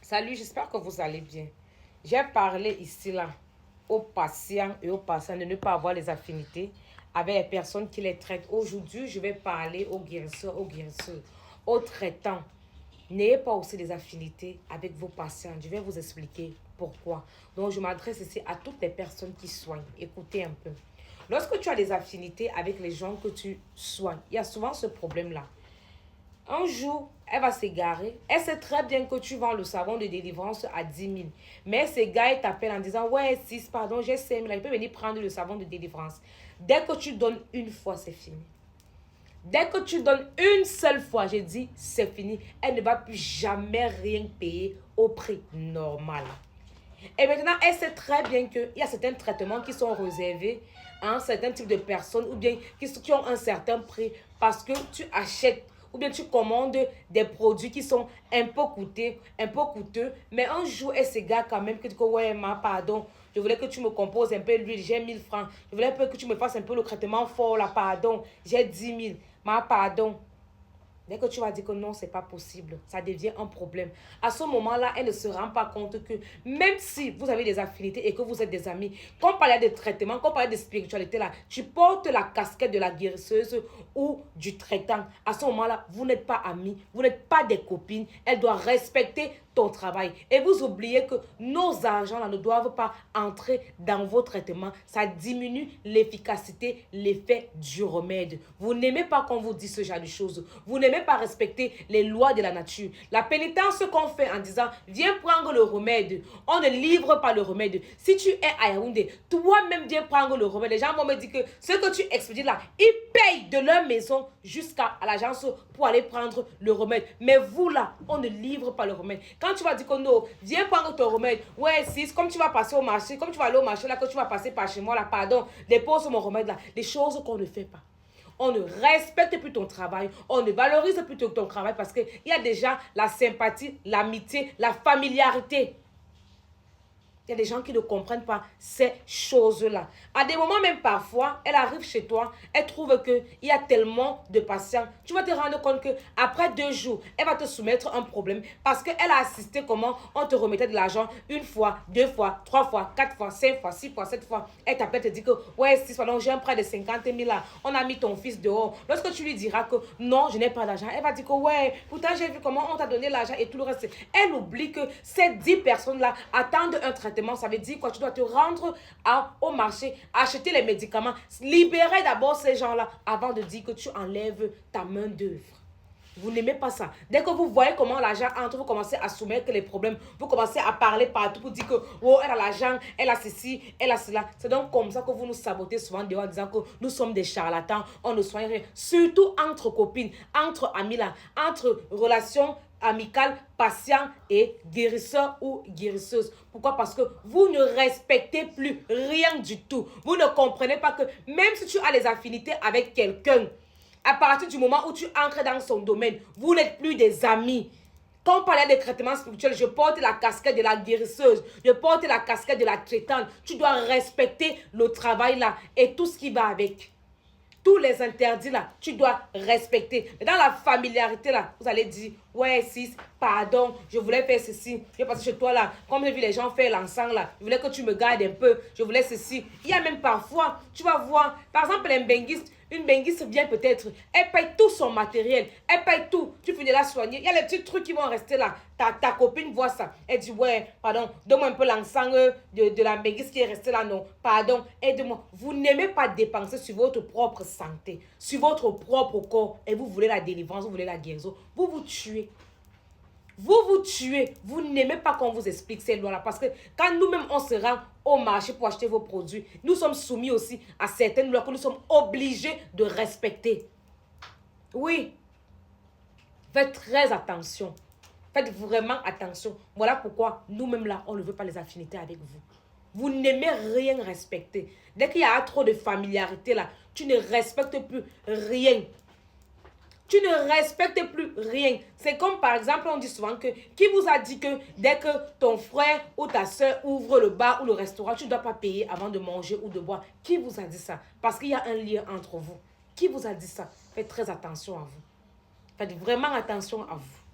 Salut, j'espère que vous allez bien. J'ai parlé ici, là, aux patients et aux patients de ne pas avoir les affinités avec les personnes qui les traitent. Aujourd'hui, je vais parler aux guérisseurs, aux traitants. N'ayez pas aussi des affinités avec vos patients. Je vais vous expliquer pourquoi. Donc, je m'adresse ici à toutes les personnes qui soignent. Écoutez un peu. Lorsque tu as des affinités avec les gens que tu soignes, il y a souvent ce problème-là. Un jour, elle va s'égarer. Elle sait très bien que tu vends le savon de délivrance à 10 000. Mais ces gars, ils t'appellent en disant, ouais, 6, pardon, j'ai 5 000. Il peut venir prendre le savon de délivrance. Dès que tu donnes une fois, c'est fini. Dès que tu donnes une seule fois, j'ai dit, c'est fini. Elle ne va plus jamais rien payer au prix normal. Et maintenant, elle sait très bien qu'il y a certains traitements qui sont réservés à un certain type de personnes ou bien qui ont un certain prix parce que tu achètes ou bien tu commandes des produits qui sont un peu coûteux, mais un jour, elle s'égare quand même que tu dis, ouais, pardon, je voulais que tu me composes un peu l'huile, j'ai 1 000 francs. Je voulais un peu que tu me fasses un peu le traitement fort là, pardon, j'ai 10 000. Pardon. Dès que tu vas dire que non, c'est pas possible, ça devient un problème. À ce moment-là, elle ne se rend pas compte que même si vous avez des affinités et que vous êtes des amis, quand on parlait de traitement, quand on parlait de spiritualité, là, tu portes la casquette de la guérisseuse ou du traitant. À ce moment-là, vous n'êtes pas amis, vous n'êtes pas des copines. Elle doit respecter ton travail. Et vous oubliez que nos argents là, ne doivent pas entrer dans vos traitements. Ça diminue l'efficacité, l'effet du remède. Vous n'aimez pas qu'on vous dise ce genre de choses. Vous n'aimez pas respecter les lois de la nature. La pénitence qu'on fait en disant, viens prendre le remède. On ne livre pas le remède. Si tu es à Yaoundé, toi-même viens prendre le remède. Les gens vont me dire que ce que tu expédies là, ils payent de leur maison jusqu'à l'agence pour aller prendre le remède. Mais vous là, on ne livre pas le remède. Quand tu vas dire que non, viens prendre ton remède. Ouais, si, comme tu vas passer au marché, comme tu vas aller au marché là, que tu vas passer par chez moi là, pardon, dépose mon remède là. Les choses qu'on ne fait pas. On ne respecte plus ton travail, on ne valorise plus ton travail parce qu'il y a déjà la sympathie, l'amitié, la familiarité. Il y a des gens qui ne comprennent pas ces choses-là. À des moments même parfois, elle arrive chez toi, elle trouve qu'il y a tellement de patients. Tu vas te rendre compte qu'après 2 jours, elle va te soumettre un problème parce qu'elle a assisté comment on te remettait de l'argent 1 fois, 2 fois, 3 fois, 4 fois, 5 fois, 6 fois, 7 fois. Elle t'appelle, te dit que ouais, 6 fois, donc j'ai un prêt de 50 000 là. On a mis ton fils dehors. Lorsque tu lui diras que non, je n'ai pas d'argent, elle va dire que ouais, pourtant j'ai vu comment on t'a donné l'argent et tout le reste. Elle oublie que ces 10 personnes-là attendent un traitement. Ça veut dire quoi? Tu dois te rendre au marché, acheter les médicaments, libérer d'abord ces gens-là avant de dire que tu enlèves ta main d'œuvre. Vous n'aimez pas ça. Dès que vous voyez comment l'argent entre, vous commencez à soumettre les problèmes. Vous commencez à parler partout pour dire que oh, elle a l'argent, elle a ceci, elle a cela. C'est donc comme ça que vous nous sabotez souvent dehors en disant que nous sommes des charlatans, on ne soigne rien. Surtout entre copines, entre amis là, entre relations amicales, patients et guérisseurs ou guérisseuses. Pourquoi? Parce que vous ne respectez plus rien du tout. Vous ne comprenez pas que même si tu as les affinités avec quelqu'un, à partir du moment où tu entres dans son domaine, vous n'êtes plus des amis. Quand on parlait de traitement spirituel, je porte la casquette de la guérisseuse, je porte la casquette de la traitante. Tu dois respecter le travail là et tout ce qui va avec. Tous les interdits là, tu dois respecter. Mais dans la familiarité là, vous allez dire, ouais, sis, pardon, je voulais faire ceci. Je vais passer chez toi là, comme j'ai vu les gens faire l'ensemble là, je voulais que tu me gardes un peu, je voulais ceci. Il y a même parfois, tu vas voir, par exemple, un benguiste, une benguiste vient peut-être, elle paye tout son matériel, elle paye tout, tu finis de la soigner. Il y a les petits trucs qui vont rester là. Ta copine voit ça, elle dit, ouais, pardon, donne-moi un peu l'ensemble de la benguiste qui est restée là, non, pardon, aide-moi. Vous n'aimez pas dépenser sur votre propre santé, sur votre propre corps, et vous voulez la délivrance, vous voulez la guérison, vous vous tuez. Vous vous tuez. Vous n'aimez pas qu'on vous explique ces lois-là. Parce que quand nous-mêmes, on se rend au marché pour acheter vos produits, nous sommes soumis aussi à certaines lois que nous sommes obligés de respecter. Oui. Faites très attention. Faites vraiment attention. Voilà pourquoi nous-mêmes là, on ne veut pas les affinités avec vous. Vous n'aimez rien respecter. Dès qu'il y a trop de familiarité là, tu ne respectes plus rien. Tu ne respectes plus rien. C'est comme par exemple, on dit souvent que qui vous a dit que dès que ton frère ou ta soeur ouvre le bar ou le restaurant, tu ne dois pas payer avant de manger ou de boire. Qui vous a dit ça? Parce qu'il y a un lien entre vous. Qui vous a dit ça? Faites très attention à vous. Faites vraiment attention à vous.